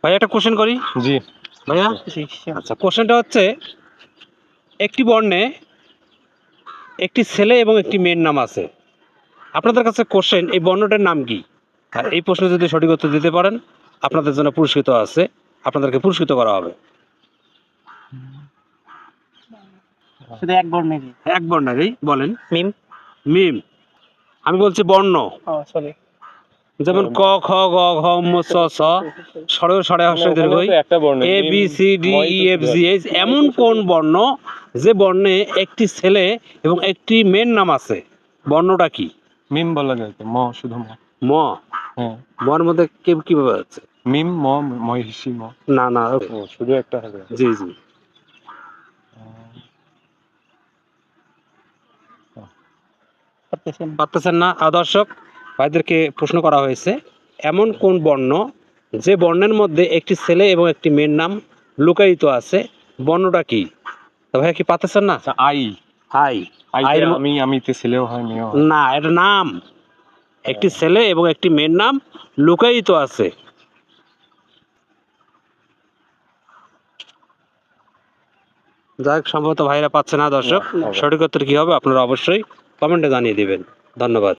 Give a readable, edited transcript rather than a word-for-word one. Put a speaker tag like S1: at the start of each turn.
S1: ভাই একটা কোশ্চেন করি।
S2: জি
S1: ভাইয়া আচ্ছা, কোশ্চেনটা হচ্ছে একটি বর্ণে একটি ছেলে এবং একটি মেয়ের নাম আছে। আপনাদের কাছে কোশ্চেন, এই বর্ণটার নাম কি? আর এই প্রশ্নে যদি সঠিক উত্তর দিতে পারেন আপনাদের জন্য পুরস্কৃত আছে, আপনাদেরকে পুরস্কৃত করা হবে।
S3: শুধু এক বর্ণেরই।
S1: এক বর্ণেরই বলেন।
S3: মিম।
S1: মিম। আমি বলছি বর্ণ,
S3: ও সরি।
S1: যেমন ক খ গ ঘ ম চ ছ সরেও সরে হস্রই দীর্ঘই
S2: একটা বর্ণ
S1: A B C D E F G H, এমন কোন বর্ণ যে বর্ণে একটি ছেলে এবং একটি মেয়ের নাম আছে? বর্ণটা কি?
S2: মিম বলা যায় তো, ম শুধু ম।
S1: ম।
S2: হ্যাঁ,
S1: মর মধ্যে কিভাবে আছে?
S2: মিম ম মহিষী ম।
S1: না না,
S2: ও শুধু একটা হবে।
S1: জি জি। পারতেছেন না? দর্শক ভাইদেরকে প্রশ্ন করা হয়েছে, এমন কোন বর্ণ যে বর্ণের মধ্যে একটি ছেলে এবং একটি মেয়ের নাম লুকায়িত আছে? বর্ণটা কি? তো ভাইয়া কি পারতেছেন না?
S2: আচ্ছা, আই।
S1: আই।
S2: আই
S1: আইয়ের
S2: আমিতে ছেলেও হয় মেয়েও হয়।
S1: না, এটা নাম। একটি ছেলে এবং একটি মেয়ের নাম লুকায়িত আছে। যাই হোক, সম্ভবত ভাইরা পাচ্ছে না। দর্শক
S2: না, হবে।
S1: সঠিক উত্তর কি হবে আপনারা অবশ্যই কমেন্টে জানিয়ে দিবেন। ধন্যবাদ।